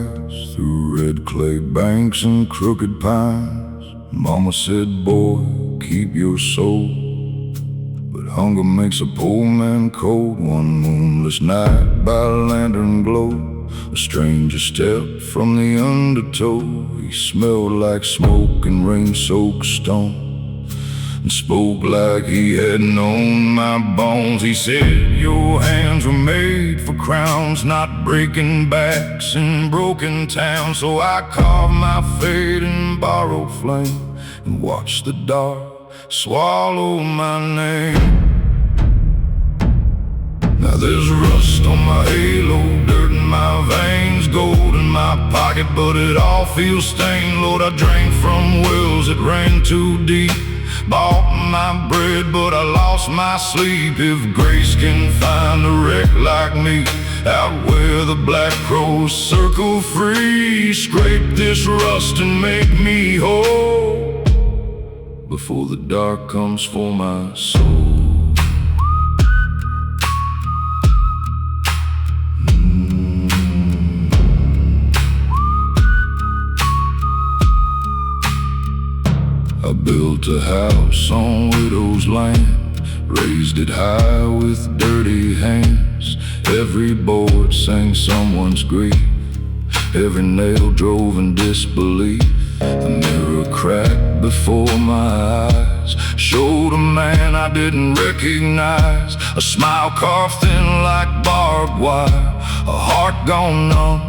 grass, through red clay banks and crooked pines. Mama said, boy, keep your soul, but hunger makes a poor man cold. One moonless night by lantern glow, a stranger stepped from the undertow. He smelled like smoke and rain-soaked stone, and spoke like he had known my bones. He said, your hands were made for crowns, not breaking backs in broken towns. So I carved my fate in borrowed flame, and watched the dark swallow my name. Now there's rust on my halo, dirt in my veins, gold in my pocket, but it all feels stained. Lord, I drank from wells that ran too deep, bought my bread, but I lost my sleep. If grace can find a wreck like me, out where the black crows circle free, scrape this rust and make me whole before the dark comes for my soul. I built a house on widow's land, raised it high with dirty hands. Every board sang someone's grief, every nail drove in disbelief. The mirror cracked before my eyes showed a man I didn't recognize. A smile carved thin like barbed wire, a heart gone numb,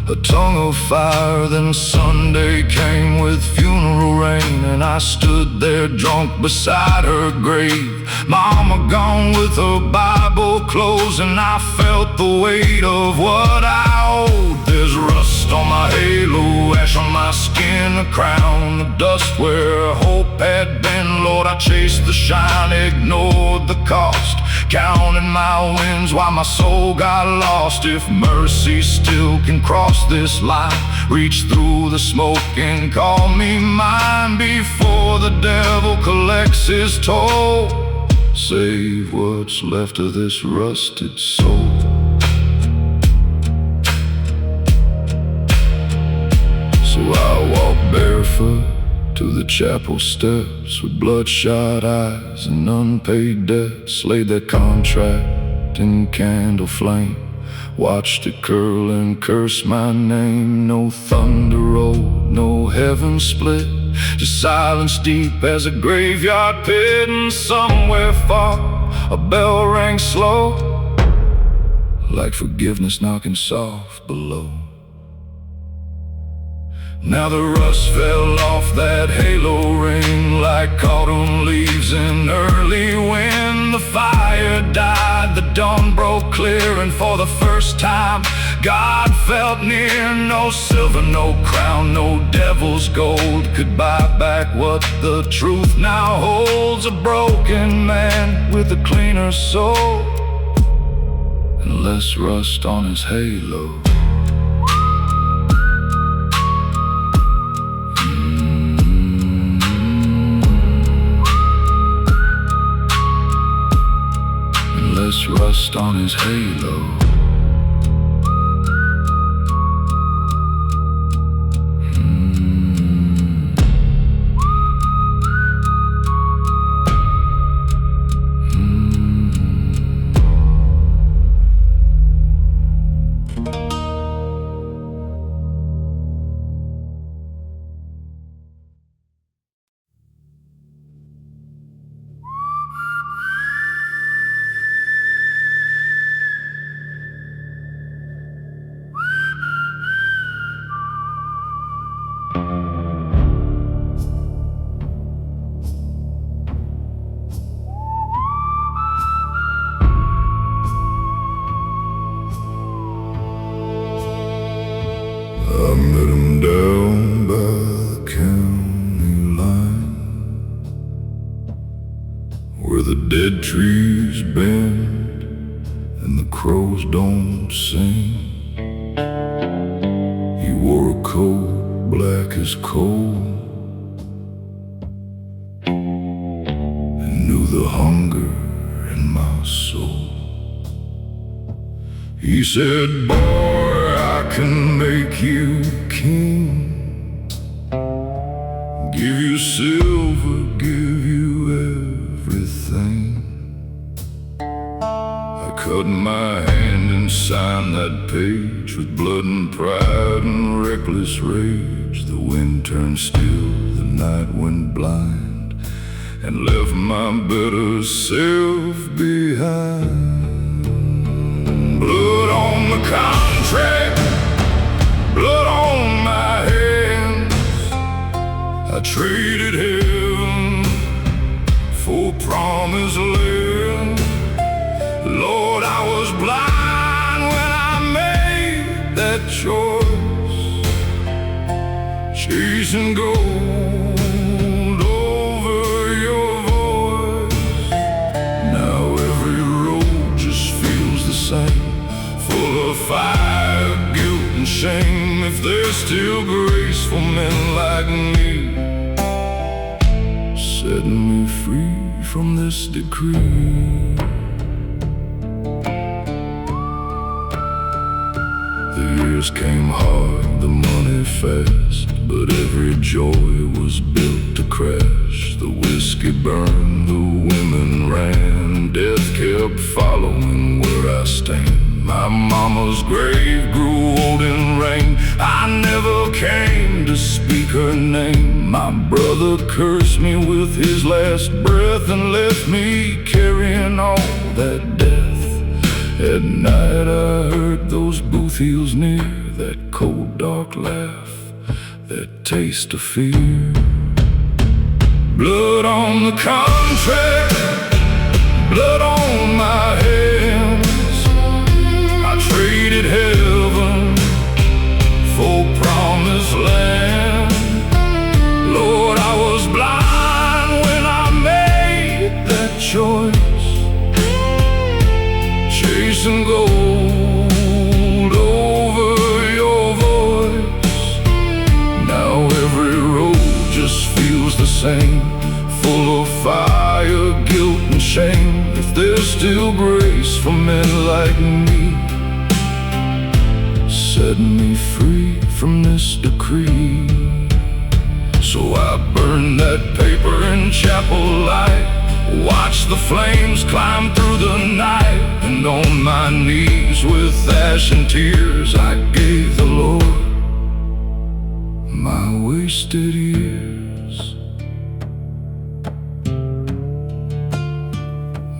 a tongue of fire. Then Sunday came with funeral rain, and I stood there drunk beside her grave. Mama gone with her Bible closed, and I felt the weight of what I owed. There's rust on my halo, ash on my skin, a crown of dust where hope had been. Lord, I chased the shine, ignored the cost, counting my wins while my soul got lost. If mercy still can cross this line, reach through the smoke and call me mine before the devil collects his toll. Save what's left of this rusted soul. So I walk barefoot to the chapel steps with bloodshot eyes and unpaid debts. Laid that contract in candle flame, watched it curl and curse my name. No thunder rolled, no heaven split, just silence deep as a graveyard pit. And somewhere far a bell rang slow, like forgiveness knocking soft below. Now the rust fell off that halo ring like autumn leaves in early wind. The fire died, the dawn broke clear, and for the first time God felt near. No silver, no crown, no devil's gold could buy back what the truth now holds. A broken man with a cleaner soul and less rust on his halo. Less rust on his halo. I met him down by the county line, where the dead trees bend and the crows don't sing. He wore a coat black as coal and knew the hunger in my soul. He said, boy, I can make you king, give you silver, give you everything. I cut my hand and signed that page with blood and pride and reckless rage. The wind turned still, the night went blind, and left my better self behind. Blood on the contract, blood on my hands. I traded heaven for promised land. Lord, I was blind when I made that choice, chasing gold over your voice. Now every road just feels the same, full of fire, guilt and shame. If there's still grace for men like me, set me free from this decree. The years came hard, the money fast, but every joy was built to crash. The whiskey burned, the women ran, death kept following where I stand. My mama's grave grew old in rain, I never came to speak her name. My brother cursed me with his last breath and left me carrying all that death. At night I heard those booth heels near, that cold dark laugh, that taste of fear. Blood on the contract, blood on my hands. I traded heaven for promised land. Lord, I was blind when I made that choice, chasing gold over your voice. Now every road just feels the same, full of fire, guilt and shame. If there's still grace for men like me, set me free from this decree. So I burned that paper in chapel light, watch the flames climb through the night, and on my knees with ash and tears I gave the Lord my wasted years.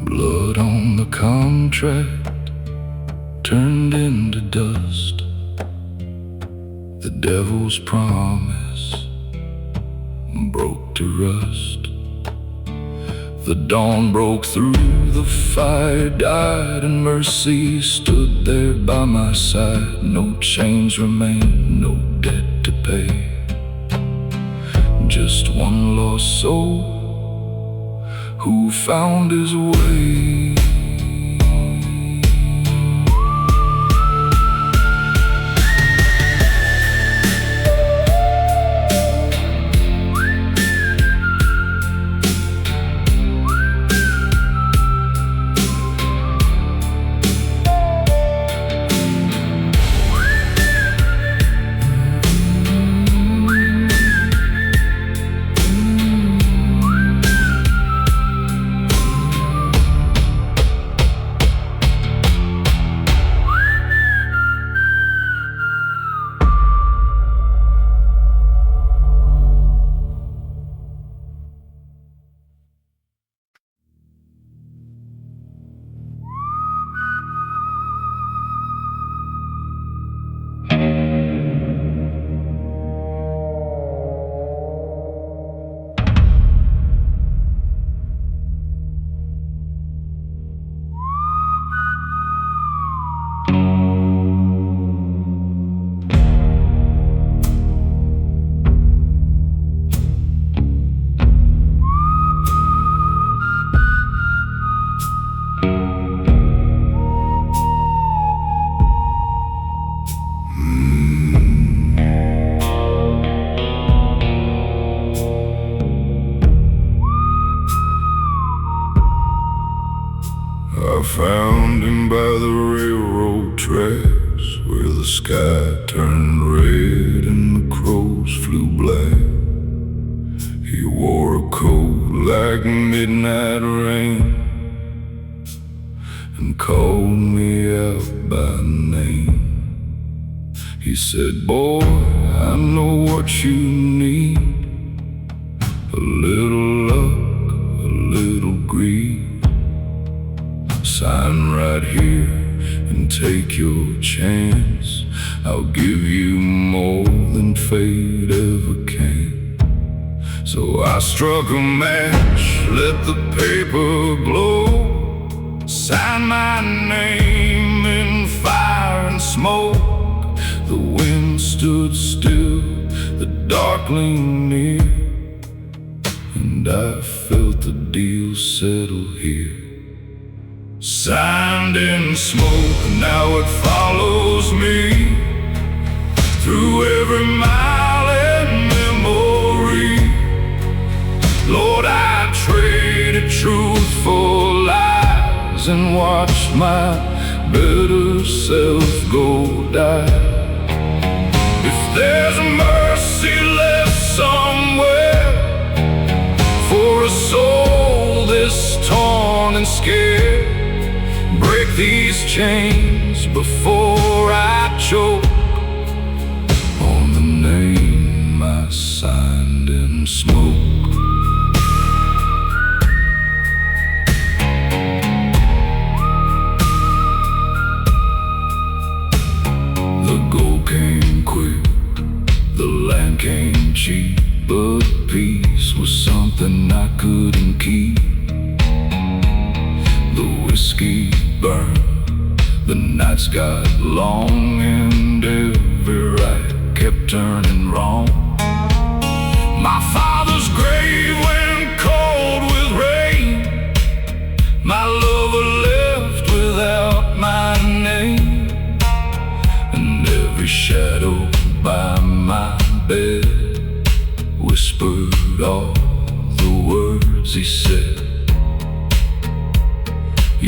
Blood on the contract turned into dust, the devil's promise broke to rust. The dawn broke through, the fire died, and mercy stood there by my side. No chains remain, no debt to pay, just one lost soul who found his way. turned red and the crows flew black. He wore a coat like midnight rain and called me out by name. He said, "Boy, I know what you need. A little luck, a little greed. Sign right here and take your chance. I'll give you more than fate ever can." So I struck a match, let the paper glow, signed my name in fire and smoke. The wind stood still, the darkling near, and I felt the deal settle here. Signed in smoke, now it follows me through every mile and memory. Lord, I traded truth for lies and watched my better self go die. If there's mercy left somewhere for a soul this torn and scared, break these chains before I choke on the name I signed in smoke. The gold came quick, the land came cheap, but peace was something I couldn't keep. The whiskey burned, the nights got long, and every right kept turning wrong. My father's grave went cold with rain. My lover left without my name, and every shadow by my bed whispered all the words he said.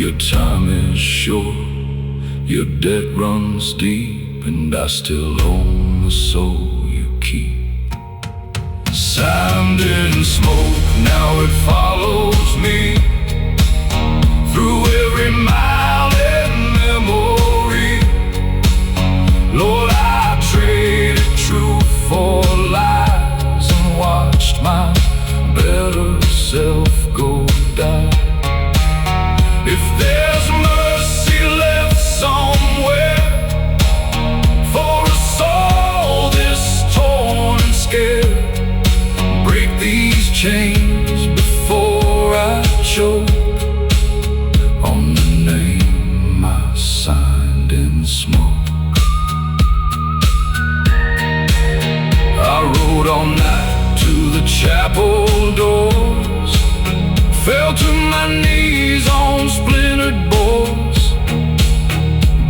Your time is short, your debt runs deep, and I still own the soul you keep. Signed in smoke, now it follows me through every mile and memory. Lord, I traded truth for lies and watched my better self go die. If there's mercy left somewhere for a soul this torn and scared, break these chains before I choke on the name I signed in smoke. I rode all night to the chapel doors, fell to my knees on splintered boards,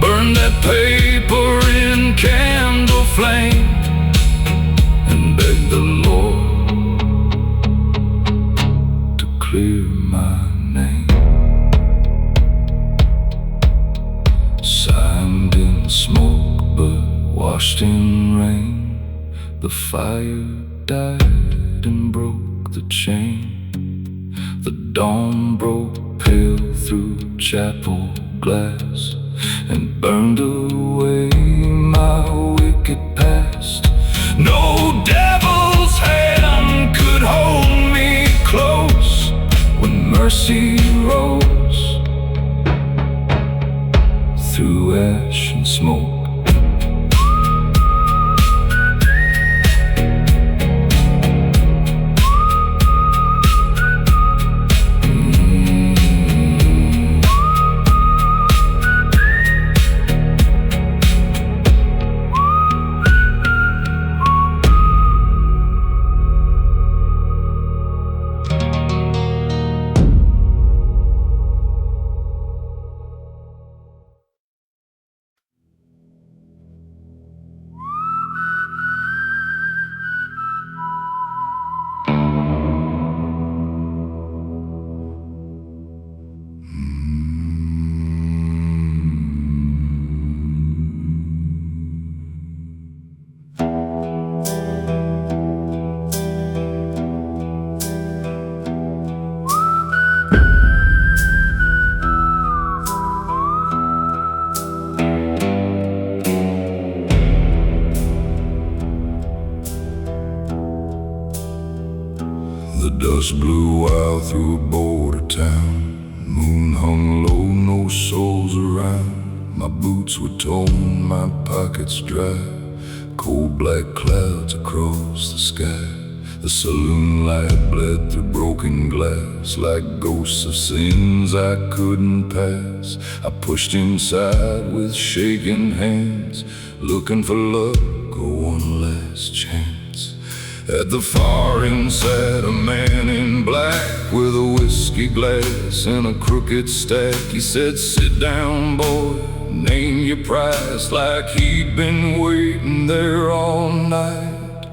burned that paper in candle flame, and begged the Lord to clear my name. Signed in smoke but washed in rain, the fire died and broke the chain. The dawn broke pale through chapel glass and burned away my wicked past. No devil's hand could hold me close when mercy rose through ash and smoke. The dust blew out through a border town. Moon hung low, no souls around. My boots were torn, my pockets dry. Cold black clouds across the sky. The saloon light bled through broken glass, like ghosts of sins I couldn't pass. I pushed inside with shaking hands, looking for luck or one last chance. At the far end sat a man in black, with a whiskey glass and a crooked stack. He said, "Sit down, boy, name your price," like he'd been waiting there all night.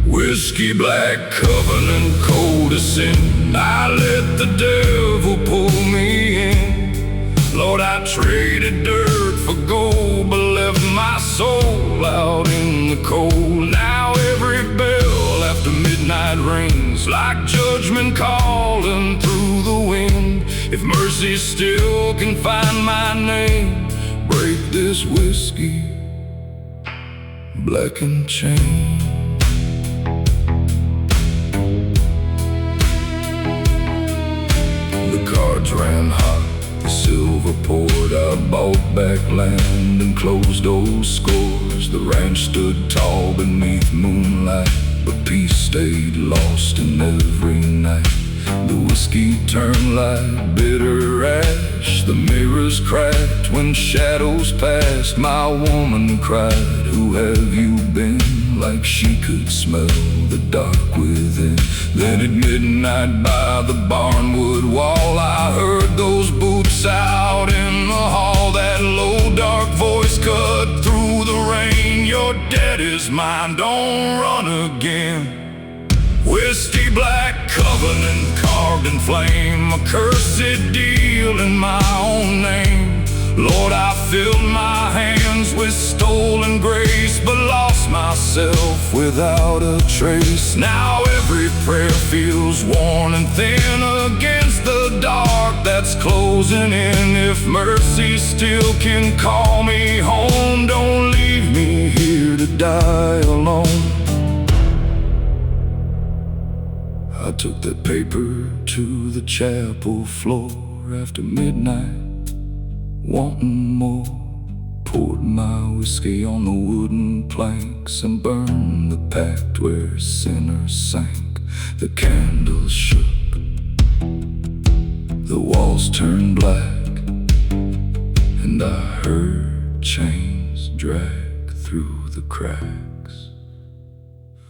Whiskey, black covenant, cold as sin, I let the devil pull me in. Lord, I traded dirt for gold, but left my soul out in the cold. Now every bell after midnight rings, like judgment calling through the wind. If mercy still can find my name, break this whiskey, black and chain. The cards ran hot, the silver poured. I bought back land and closed old scores. The ranch stood tall beneath moonlight, but peace stayed lost in every night. The whiskey turned like bitter ash. The mirrors cracked when shadows passed. My woman cried, "Who have you been?" like she could smell the dark within. Then at midnight by the barnwood wall, I heard those boots out in the hall. That low dark voice cut through the rain, "Your debt is mine, don't run again." Whiskey, black covenant, carved in flame, a cursed deal in my own name. Lord, I filled my hands with stolen grace, but lost myself without a trace. Now every prayer feels worn and thin against the dark that's closing in. If mercy still can call me home, don't leave me here to die alone. I took that paper to the chapel floor after midnight, wanting more. Poured my whiskey on the wooden planks and burned the pact where sinners sank. The candles shook, the walls turned black, and I heard chains drag through the cracks.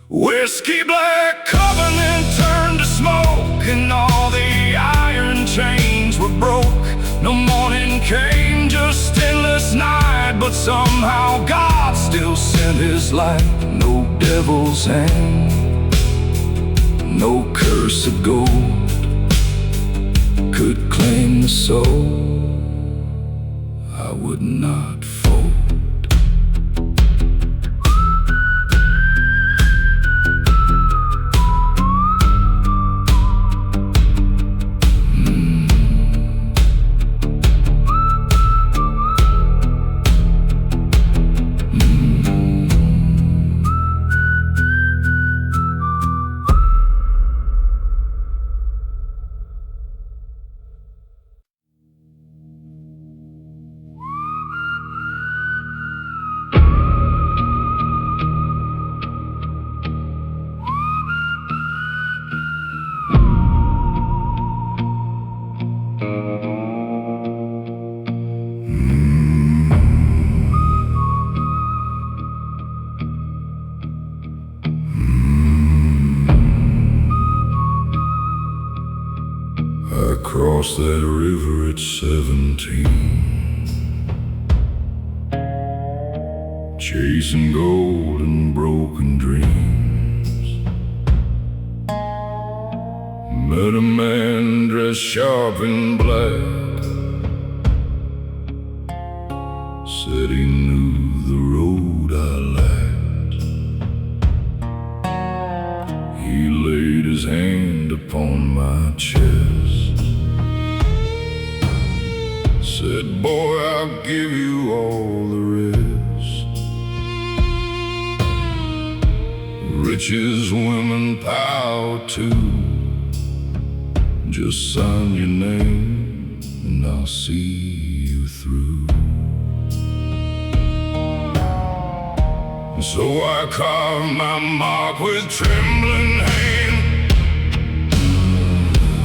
Whiskey, black covenant turned to smoke, and all the iron chains were broke. No morning came, just endless night, but somehow God still sent His light. No devil's hand, no curse of gold could claim the soul I would not fold. Crossed that river at 17, chasing gold and broken dreams. Met a man dressed sharp in black, said he knew the road I lacked. He laid his hand upon my chest, said, "Boy, I'll give you all the rest." Witches, women, power too. Just sign your name and I'll see you through. So I carve my mark with trembling hand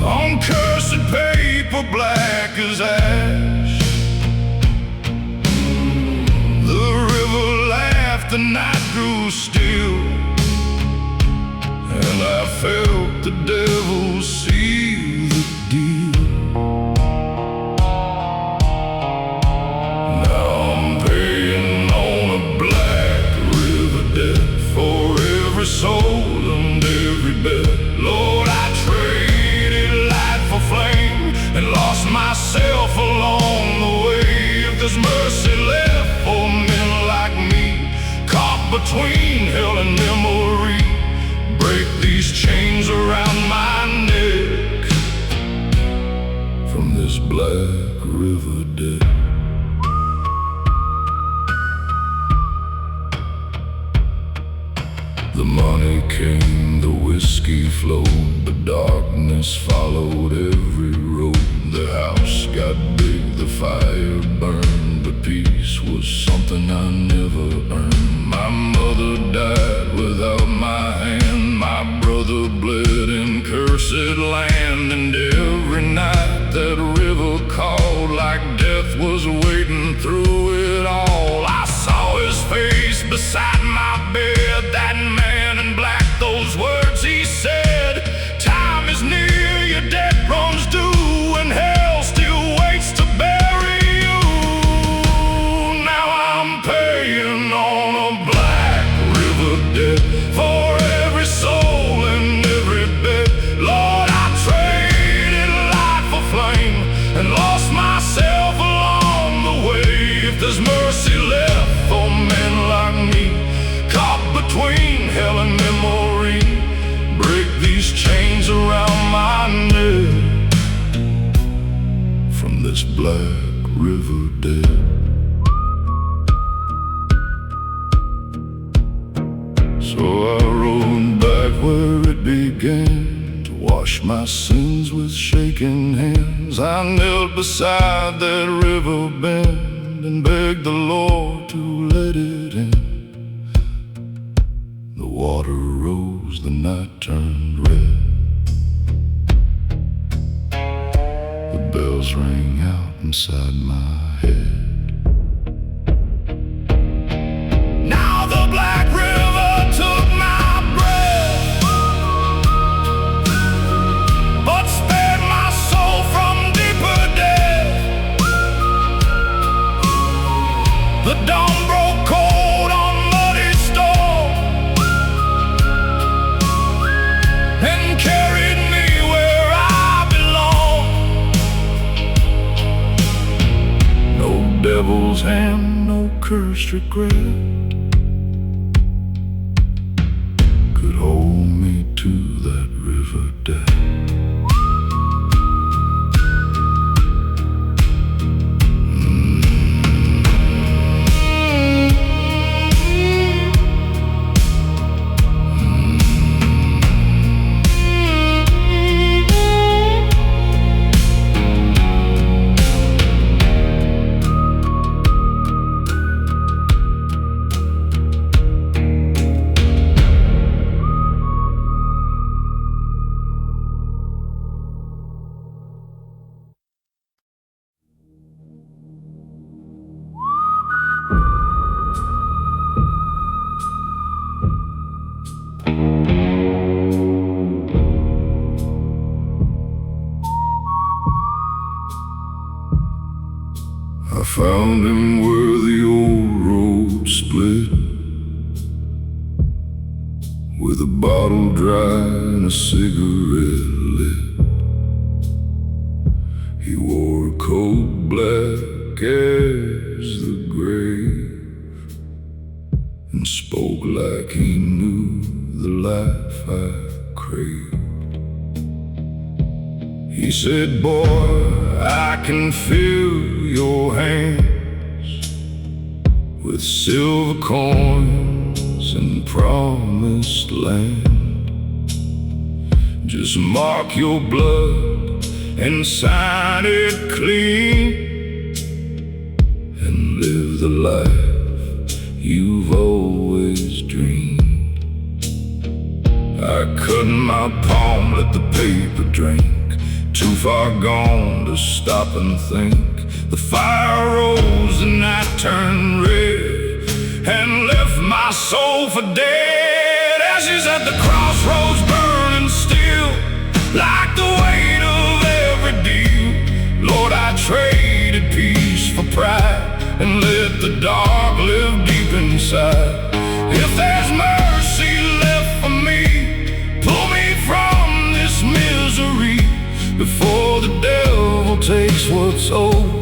on cursed paper black as ash. The river laughed, the night grew still, and I felt the devil seal the deal. Now I'm paying on a black river debt for every soul and every bet. Lord, I traded light for flame and lost myself along the way. If there's mercy left for men like me, caught between hell and memory, break these chains around my neck from this black river debt. The money came, the whiskey flowed, but darkness followed every road. The house got big, the fire burned, but peace was something I never earned. My mother died without my hand, my brother bled in cursed land, and every night that river called like death was waiting through it all. I saw his face beside my bed, that man in black, those words he said. Time is near, your debt runs due, and hell still waits to bury you. Now I'm paying on a black river debt for every soul and every bet. Lord, I traded light for flame and lost myself along the way. If there's mercy left for men like me, caught between hell and memory, break these chains around my neck from this black river debt. So I rode back where it began to wash my sins with shaking hands. I knelt beside that river bend and begged the Lord to let it in. The water rose, the night turned red. The bells rang out inside my head. Now the black river took my breath, but spared my soul from deeper death. The dawn broke cold on muddy stone and carried me where I belong. No devil's hand, no cursed regret could hold me to that river debt. I found him where the old road split, with a bottle dry and a cigarette lit. He wore a coat black as the grave and spoke like he knew the life I craved. He said, boy, I can feel your hands with silver coins and promised land. Just mark your blood and sign it clean, and live the life you've always dreamed. I cut my palm, let the paper drink, too far gone to stop and think. The fire rose and I turned red and left my soul for dead. Ashes at the crossroads burning still, like the weight of every deal. Lord, I traded peace for pride and let the dark live deep inside. If there's mercy left for me, pull me from this misery before the devil takes what's owed.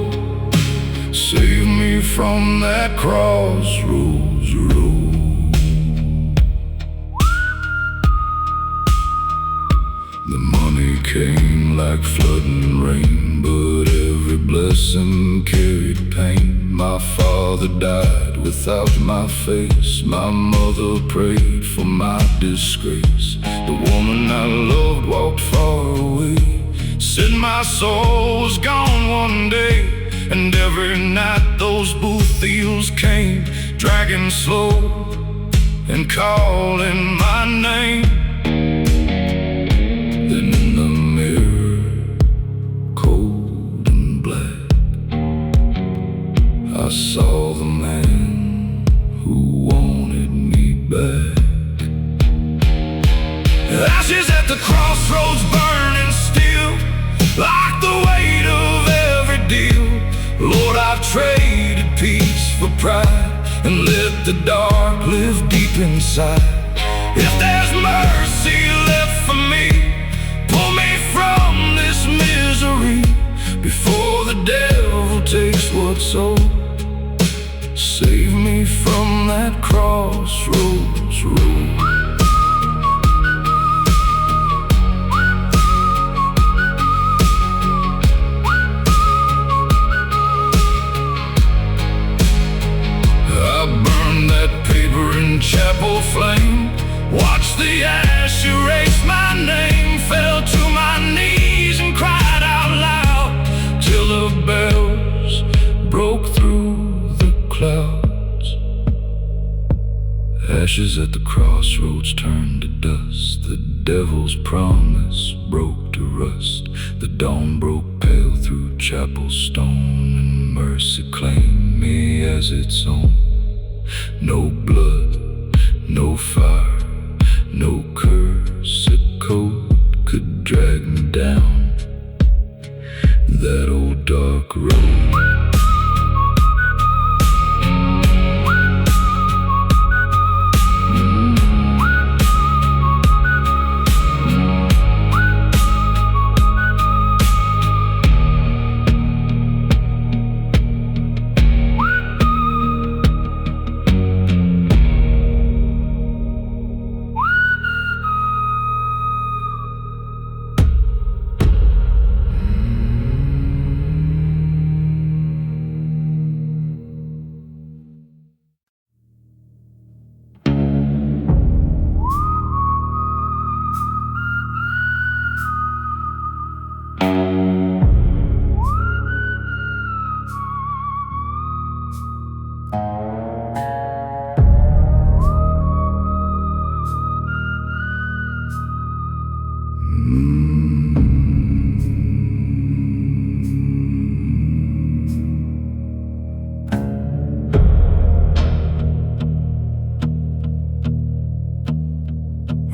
Save me from that crossroads road. The money came like flooding rain, but every blessing carried pain. My father died without my face, my mother prayed for my disgrace. The woman I loved walked far away, said my soul was gone one day. And every night those booths came, dragging slow and calling my name. Then in the mirror, cold and black, I saw the man who wanted me back. Ashes at the crossroads burning still, like the weight of every deal. Lord, I've traded peace for pride and let the dark live deep inside. If there's mercy left for me, pull me from this misery before the devil takes what's owed. Save me from that crossroads road. Chapel flame, watch the ash erase my name. Fell to my knees and cried out loud till the bells broke through the clouds. Ashes at the crossroads turned to dust, the devil's promise broke to rust. The dawn broke pale through chapel stone, and mercy claimed me as its own. No blood, no fire, no cursed code could drag me down that old dark road.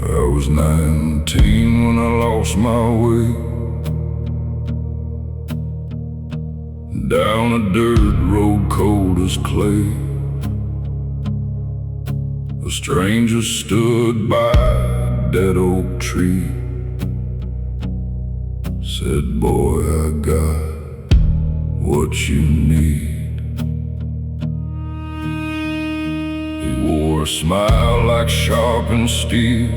I was 19 when I lost my way down a dirt road cold as clay. A stranger stood by a dead oak tree, said, "Boy, I got what you need." He wore a smile like sharpened steel,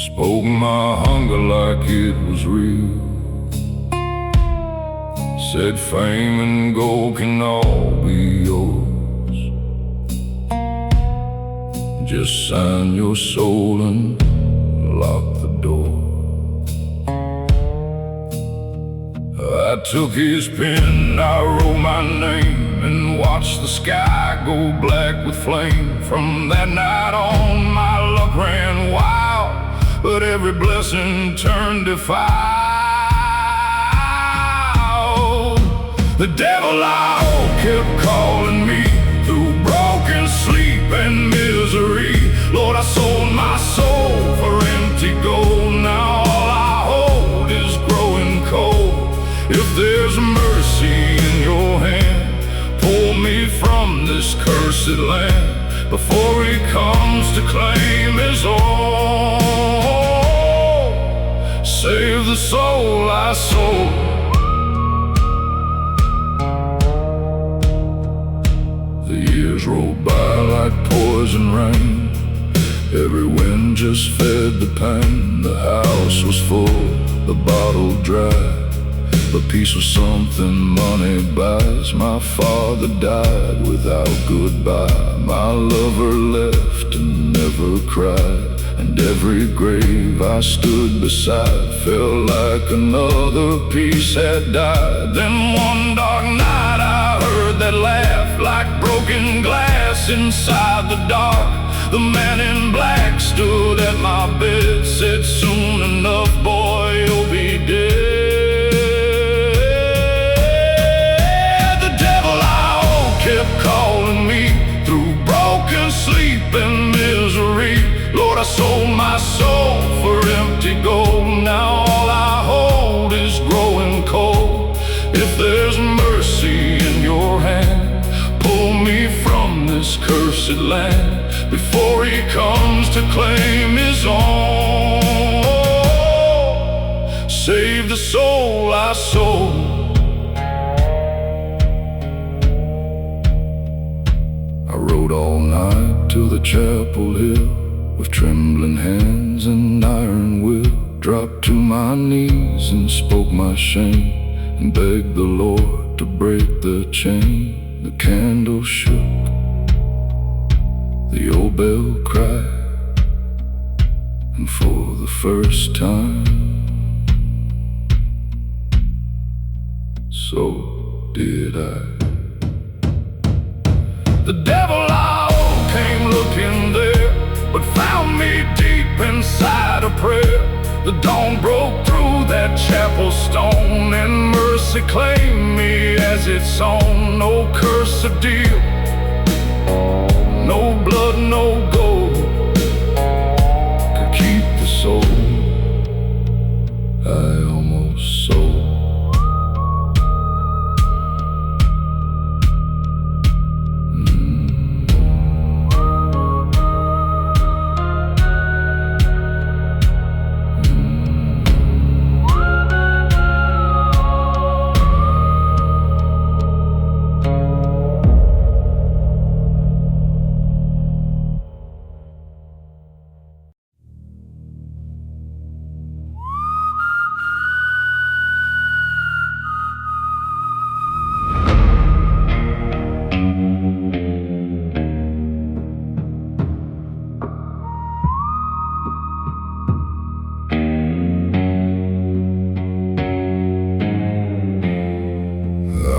spoke my hunger like it was real, said fame and gold can all be yours Just sign your soul and lock the door. I took his pen, I wrote my name, and watched the sky go black with flame. From that night on, my luck ran wild, but every blessing turned to foul. The devil out kept calling me through broken sleep and misery. Lord, I sold my soul for empty gold. Now all I hold is growing cold. If there's mercy in your hand, pull me from this cursed land before he comes to claim his own. Save the soul I sold. The years rolled by like poison rain. Every wind just fed the pain. The house was full, the bottle dry, but peace was something money buys. My father died without goodbye. My lover left and never cried, and every grave I stood beside felt like another piece had died. Then one dark night I heard that laugh like broken glass inside the dark. The man in black stood at my bed, said, "Soon enough, boy, you'll be dead." The devil out kept calling me through broken sleep and misery. Lord, I sold my soul for empty gold. Now all I hold is growing cold. If there's mercy in your hand, pull me from this cursed land before he comes to claim his own. Save the soul I sold. I rode all night to the chapel hill, with trembling hands and iron will. Dropped to my knees and spoke my shame, and begged the Lord to break the chain. The candle shook, the old bell cried, and for the first time, so did I. The devil out came looking there, but found me deep inside a prayer. The dawn broke through that chapel stone, and mercy claimed me as its own. No curse of deal, no blood, no gold could keep the soul I almost sold.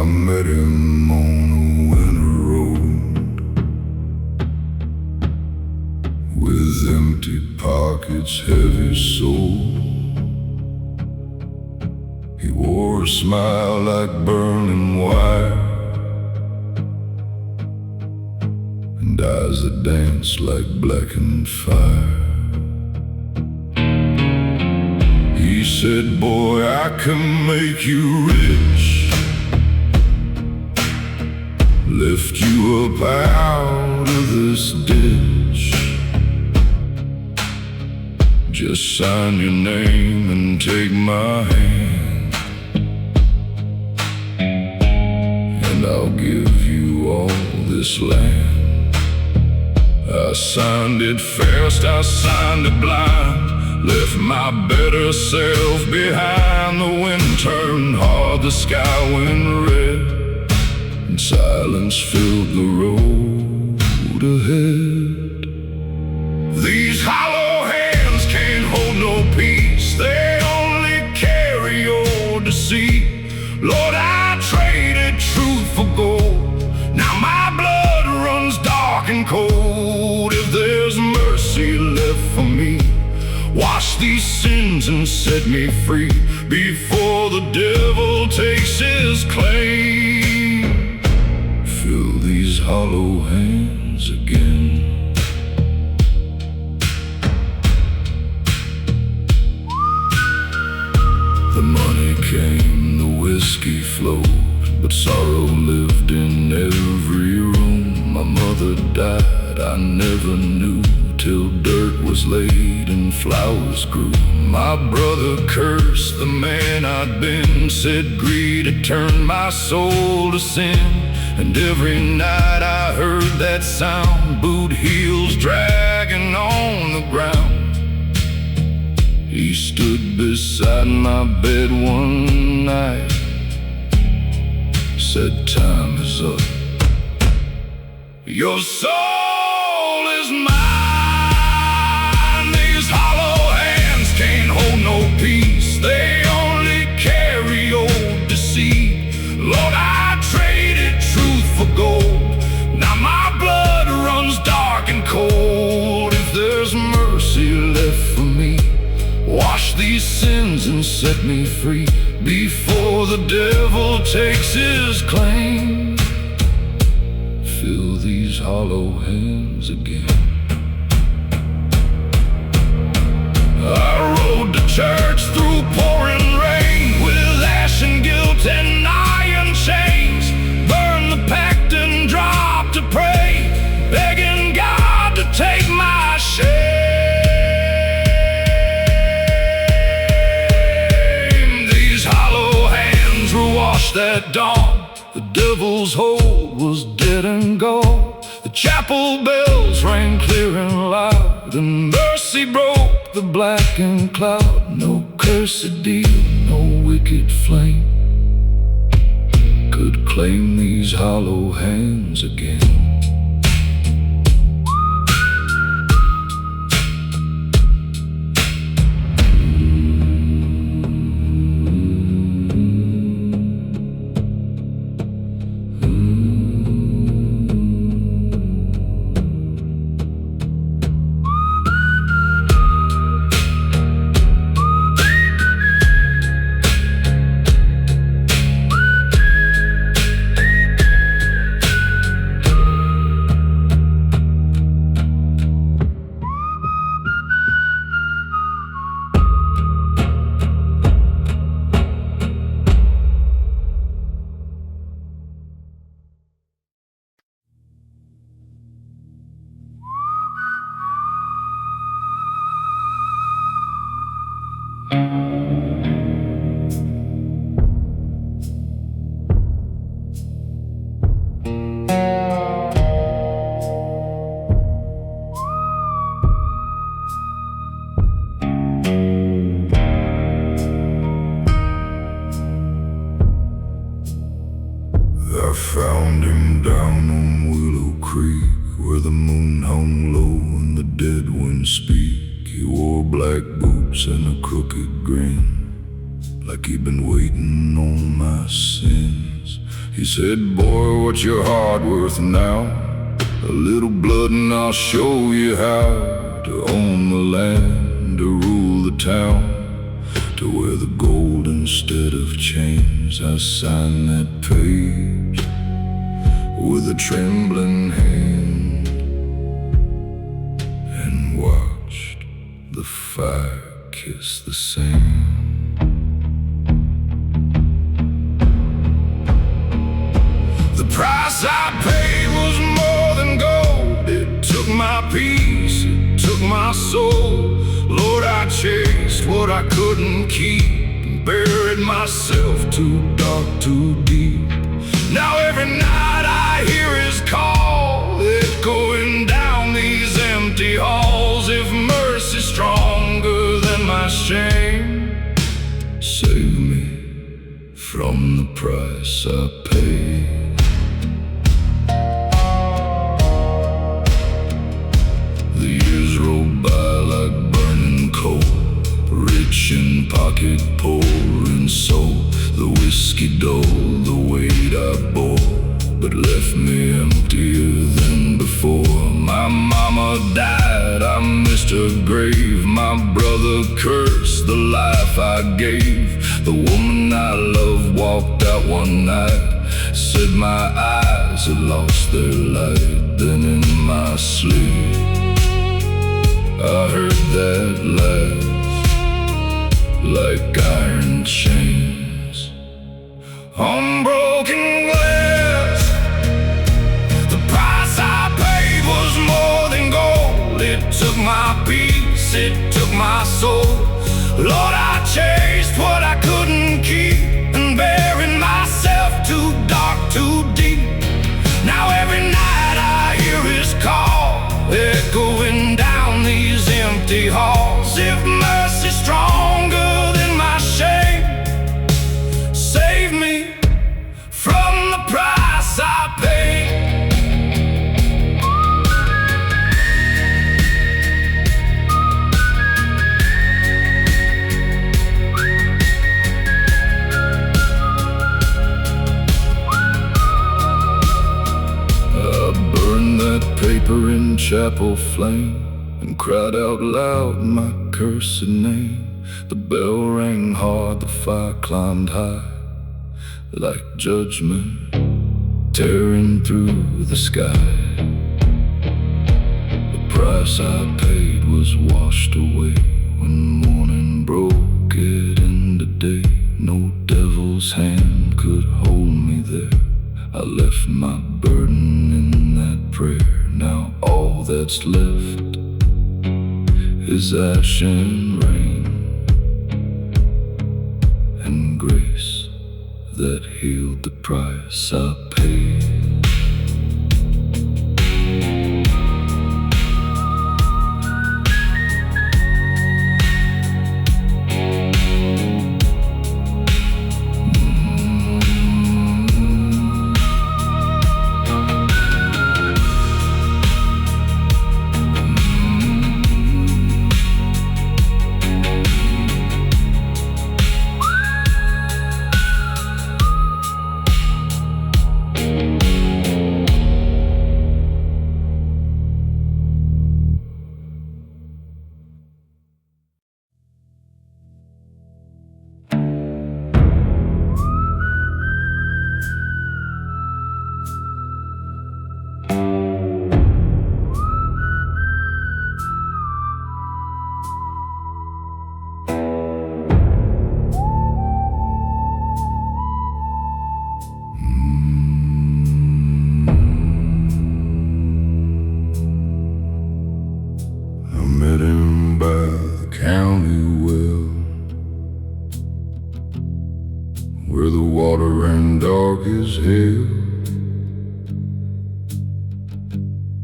I met him on a winter road, with empty pockets, heavy soul. He wore a smile like burning wire, and eyes that danced like blackened fire. He said, "Boy, I can make you rich, lift you up out of this ditch. Just sign your name and take my hand, and I'll give you all this land." I signed it fast, I signed it blind, left my better self behind. The wind turned hard, the sky went red, and silence filled the road ahead. and cold. If there's mercy left for me, wash these sins and set me free before the devil takes his claim. Fill these hollow hands again. The money came, the whiskey flowed, but sorrow lived in every room. My mother died, I never knew, till dirt was laid and flowers grew. My brother cursed the man I'd been, said greed had turned my soul to sin. And every night I heard that sound, boot heels dragging on the ground. He stood beside my bed one night, said, "Time is up. Your soul is mine. These hollow hands can't hold no peace. They only carry old deceit. Lord, I traded truth for gold. Now my blood runs dark and cold. If there's mercy left for me, wash these sins and set me free before the devil takes his claim. Fill these hollow hands again." I rode to church through pouring rain, with ash and guilt and iron chains. Burned the pact and dropped to pray, begging God to take my shame. These hollow hands were washed at dawn. The devil's hold was dead and gone. The chapel bells rang clear and loud, and mercy broke the blackened cloud. No cursed deal, no wicked flame could claim these hollow hands again. I found him down on Willow Creek, where the moon hung low and the dead winds speak. He wore black boots and a crooked grin, like he'd been waiting on my sins. He said, "Boy, what's your heart worth now? A little blood and I'll show you how to own the land, to rule the town, to wear the gold instead of chains." I signed that page with a trembling hand and watched the fire kiss the sand. The price I paid was more than gold. It took my peace, it took my soul. Lord, I chased what I couldn't keep, buried myself too dark, too deep. Now every night I hear his call, echoing down these empty halls. If mercy's stronger than my shame, save me from the price I paid. The years roll by like burning coal, rich in pocket, poor in soul. The whiskey dole, the weight I bore, but left me emptier than before. reached her grave, my brother cursed the life I gave. The woman I loved walked out one night, said my eyes had lost their light. Then in my sleep I heard that laugh, like iron chains on broken glass. The price I paid was more than gold. It took my peace, it took my soul. Lord, I chased what I couldn't keep, and buried myself too dark, too deep. Now every night I hear his call, echoing down these empty halls. If mercy's stronger than my shame, save me from the price I paid. Paper in chapel flame, and cried out loud my cursed name. The bell rang hard, the fire climbed high, like judgment tearing through the sky. The price I paid was washed away when morning broke it into day. No devil's hand could hold me there. I left my burden in that prayer. Now all that's left is ash and rain, and grace that healed the price I paid. Where the water ran dark as hell.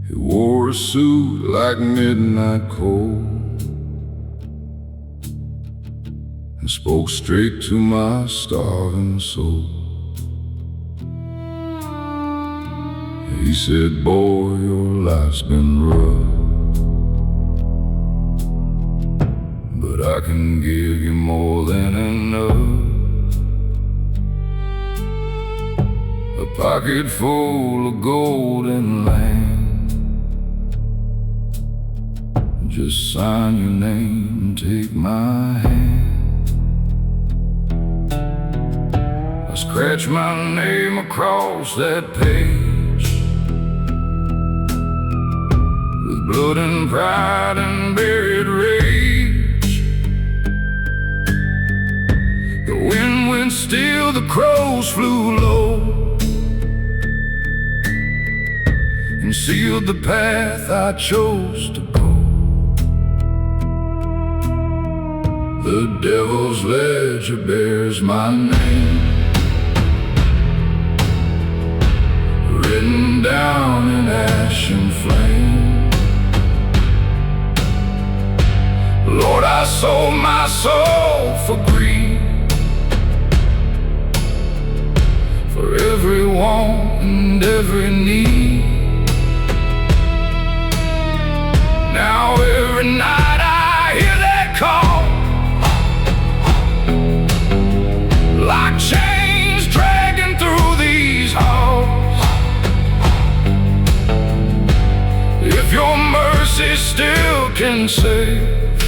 He wore a suit like midnight cold, and spoke straight to my starving soul. He said, boy, your life's been rough, but I can give you more than enough. A pocket full of golden land. Just sign your name and take my hand. I scratch my name across that page, with blood and pride and buried rage. The wind went still, the crows flew low, and sealed the path I chose to go. The devil's ledger bears my name, written down in ash and flame. Lord, I sold my soul for greed, for every want and every need. Now every night I hear that call, like chains dragging through these halls. If your mercy mercy still can save.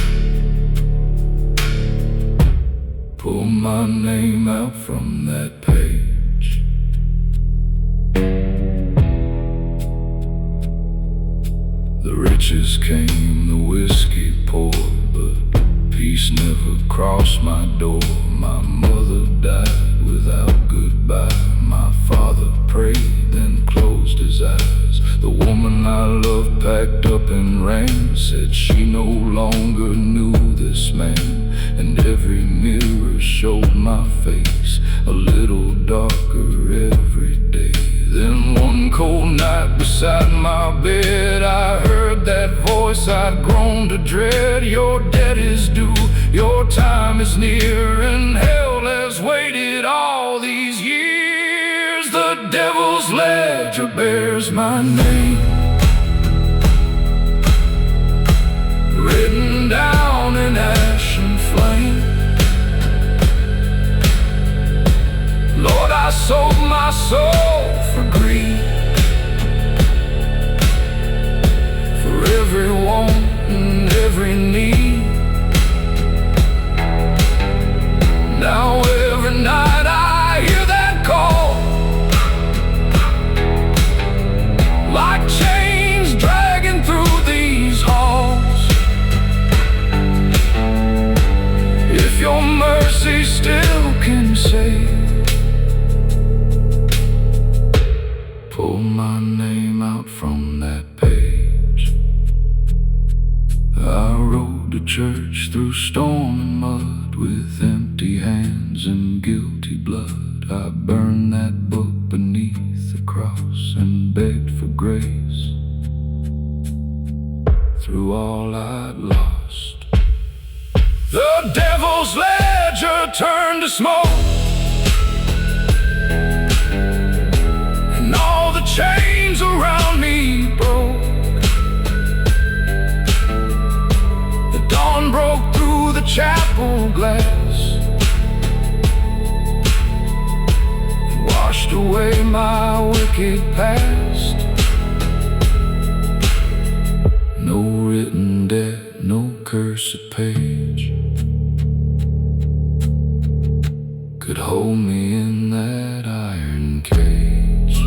Pull my name out from that page. The riches came, the whiskey poured, but peace never crossed my door. My mother died without goodbye. My father prayed, then closed his eyes. The woman I loved packed up and ran, said she no longer knew this man. And every mirror showed my face a little darker every day. Then one cold night beside my bed, I heard that voice I'd grown to dread. Your debt is due, your time is near, and hell has waited all these years. The devil's ledger bears my name, written down in ash and flame. Lord, I sold my soul for greed, for every want and every need. Now every night I hear that call, like chains dragging through these halls. If your mercy still can save, pull my name out from that page. I rode to church through storm and mud, with empty hands and guilty blood. I burned that book beneath the cross and begged for grace through all I'd lost. The devil's ledger turned to smoke, and all the chains around me broke. The dawn broke through the chapel glass and washed away my wicked past. No written debt, no cursed page could hold me in that iron cage.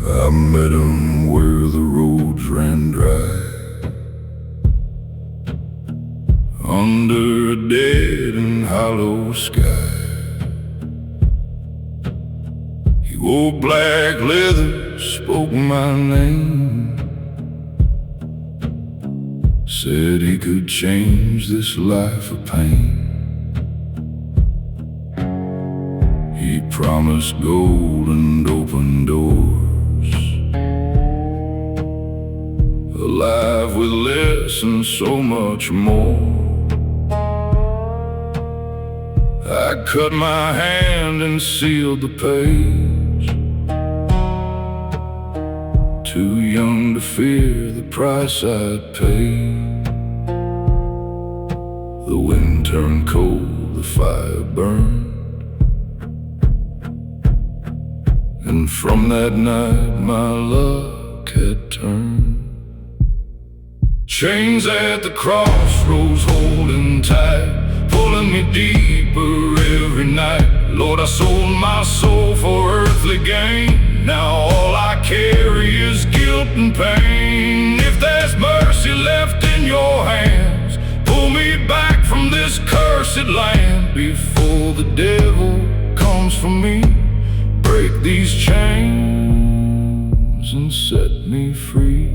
I met him where the roads ran dry, under a dead and hollow sky. He wore black leather, spoke my name, said he could change this life of pain. He promised gold and open doors, alive with less and so much more. I cut my hand and sealed the page, too young to fear the price I'd pay. The wind turned cold, the fire burned, and from that night my luck had turned. Chains at the crossroads holding tight, pulling me deeper every night. Lord, I sold my soul for earthly gain. Now all I carry is guilt and pain. If there's mercy left in your hands, pull me back from this cursed land before the devil comes for me. Break these chains and set me free.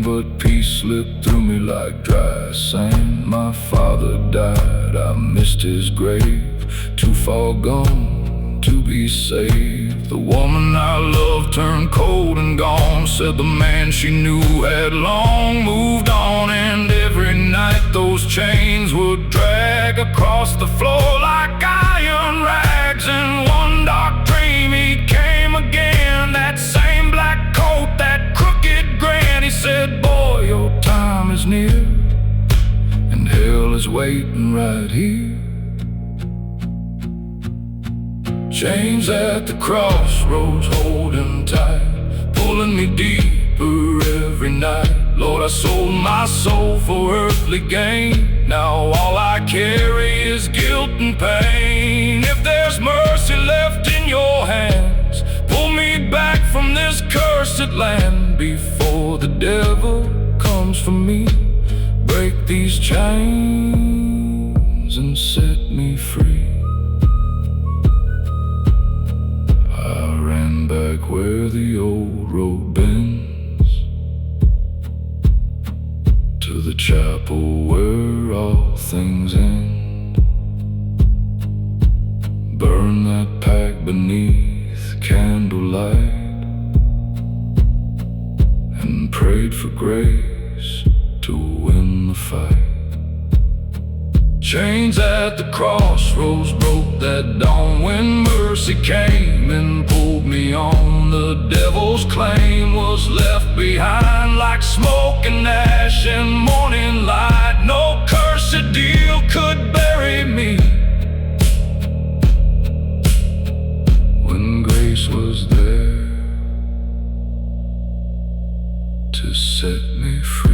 But peace slipped through me like dry sand. My father died, I missed his grave. Too far gone to be saved. The woman I loved turned cold and gone. Said the man she knew had long moved on. And every night those chains would drag across the floor like iron rags. And one dark dream he came again. That same black coat, that crooked grin. He said, boy, your time is near, and hell is waiting right here. Chains at the crossroads holding tight, pulling me deeper every night. Lord, I sold my soul for earthly gain. Now all I carry is guilt and pain. If there's mercy left in your hands, pull me back from this cursed land before the devil comes for me. Break these chains and set me free. I ran back where the old road bends, to the chapel where all things end. Burn that pack beneath candlelight, and prayed for grace to win the fight. Chains at the crossroads broke that dawn when mercy came and pulled me on. The devil's claim was left behind like smoke and ash and morning light. No cursed deal could bury me when grace was there to set me free.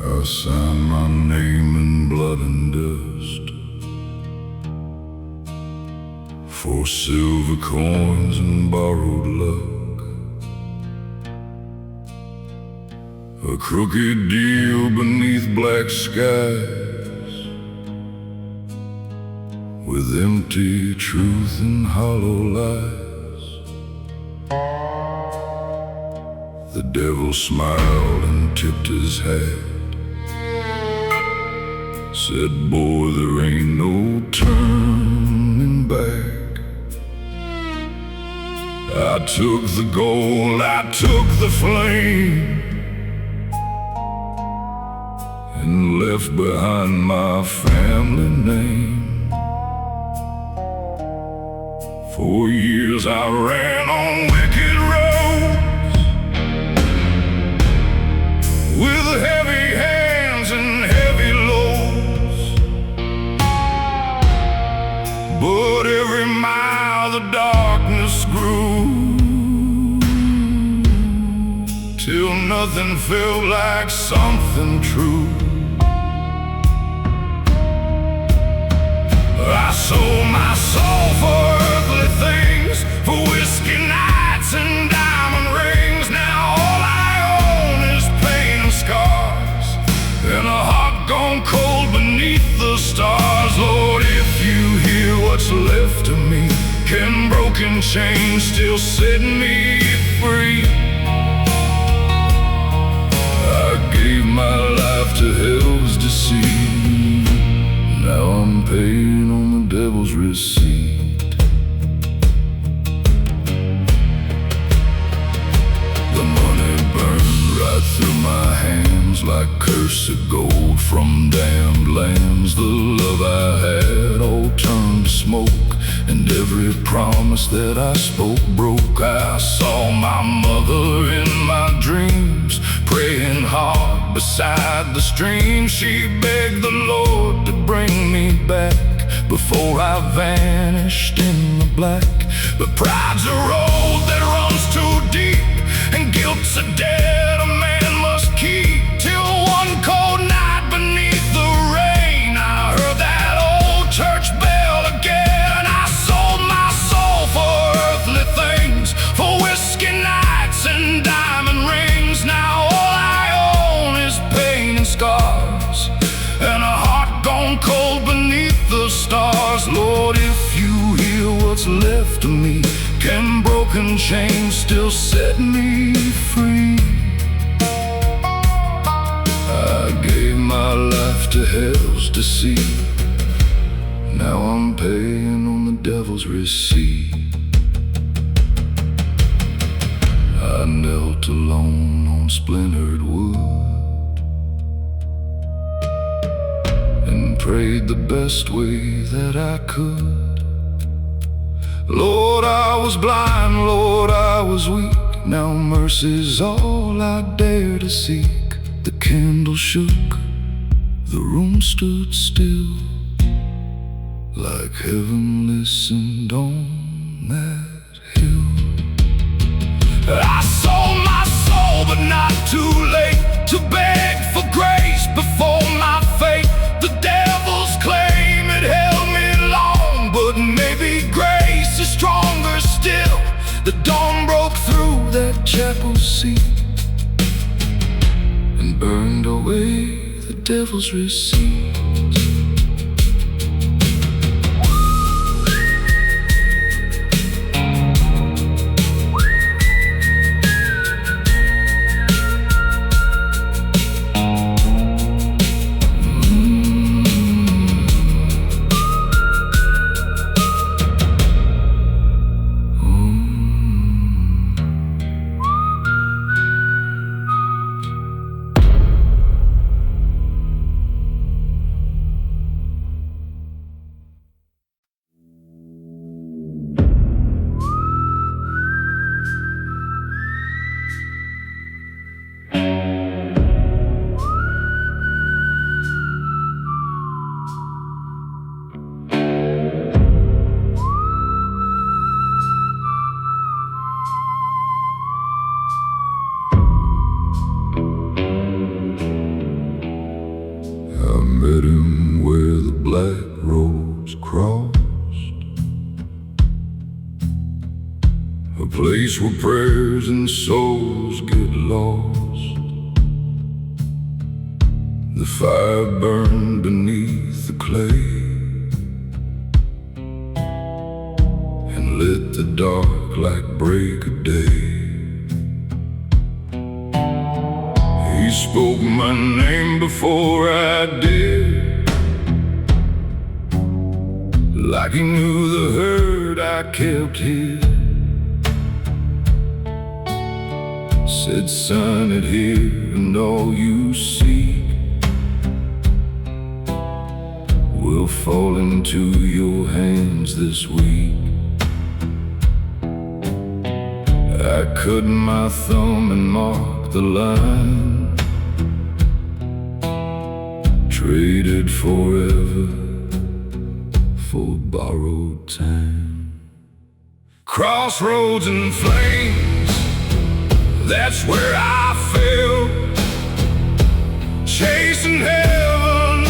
I signed my name in blood and dust for silver coins and borrowed luck. A crooked deal beneath black skies, with empty truth and hollow lies. The devil smiled and tipped his hat, said, boy, there ain't no turning back. I took the gold, I took the flame, and left behind my family name. For years I ran on wicked roads, with heavy hands and heavy loads. But every mile the darkness grew, till nothing felt like something true. I sold my soul for earthly things, for whiskey nights and diamond rings. Now all I own is pain and scars, and a heart gone cold beneath the stars. what's left of me? Can broken chains still set me free? I gave my life to hell's deceit. Now I'm paying on the devil's receipt. The money burned right through my hands like cursed gold from damned lands. The love I had all turned to smoke, and every promise that I spoke broke. I saw my mother in my dreams, praying hard beside the stream. She begged the Lord to bring me back before I vanished in the black. But pride's a road that runs too deep, and guilt's a debt a man must keep. Till one cold night beneath the rain, I heard that old church bell again. I sold my soul for earthly things, for whiskey nights and diamond rings. Now all I own is pain and scars, and a heart gone cold beneath the stars. Lord, if you hear what's left of me, can broken chains still set me free? I gave my life to hell's deceit. Now I'm paying on the devil's receipt. I knelt alone on splintered wood and prayed the best way that I could. Lord, I was blind, Lord, I was weak. Now mercy's all I dare to seek. The candle shook, the room stood still, like heaven listened on that hill. I sold my soul, but not too late to beg for grace before my fate. The devil's claim it held me long, but maybe grace is stronger still. The dawn broke through that chapel seat and burned away the devil's receipt. Met him where the black roads crossed, a place where prayers and souls get lost. The fire burned beneath the clay and lit the dark like break of day. He spoke my name before I did, like he knew the herd I kept hid. Said, son, it here and all you seek will fall into your hands this week. I cut my thumb and marked the line, traded forever for borrowed time. Crossroads and flames, that's where I fell, chasing heaven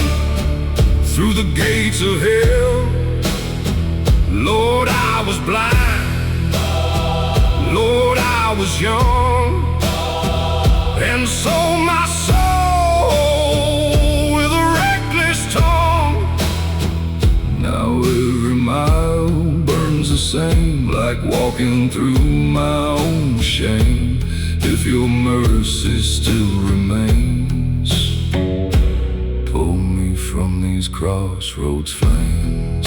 through the gates of hell. Lord, I was blind, Lord, I was young, and sold my soul with a reckless tongue. Now every mile same, like walking through my own shame. If your mercy still remains, pull me from these crossroads flames.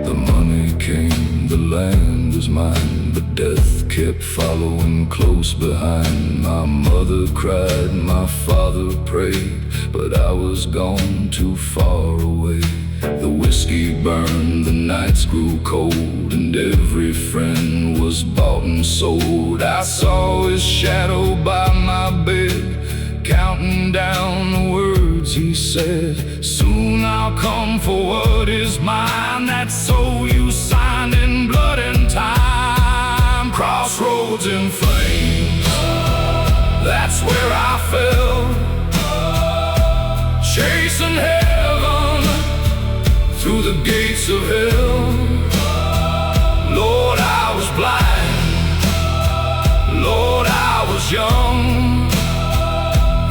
The money came, the land is mine, but death kept following close behind. My mother cried, my father prayed, but I was gone too far away. The whiskey burned, the nights grew cold, and every friend was bought and sold. I saw his shadow by my bed, counting down the words he said. Soon I'll come for what is mine. That soul you signed in blood and time. Crossroads in flames, that's where I fell, chasing heaven through the gates of hell. Lord, I was blind, Lord, I was young,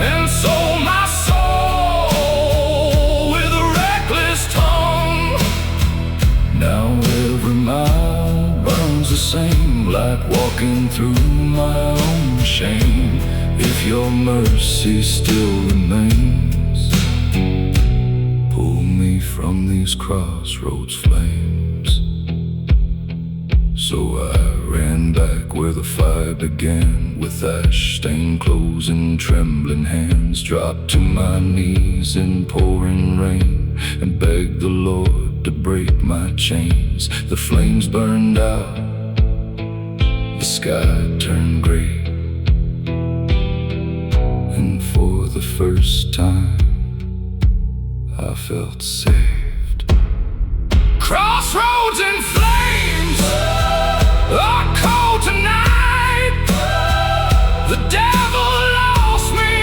and sold my soul with a reckless tongue. Now every mile burns the same, like walking through my own shame. If your mercy still remains, pull me from these crossroads flames. So I ran back where the fire began, with ash-stained clothes and trembling hands. Dropped to my knees in pouring rain, and begged the Lord to break my chains. The flames burned out, the sky turned gray, and for the first time I felt saved. Crossroads in flames are cold tonight. The devil lost me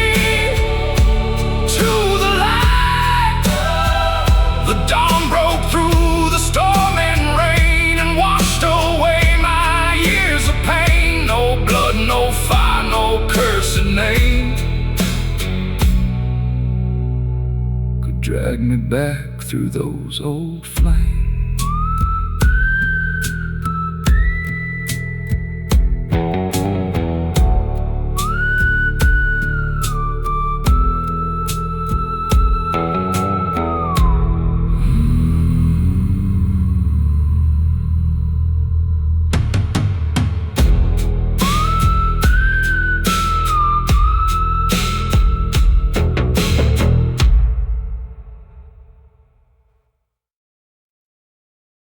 to the light. The dawn broke through the storm and rain, and washed away my years of pain. No blood, no fire, no cursed name could drag me back through those old flames.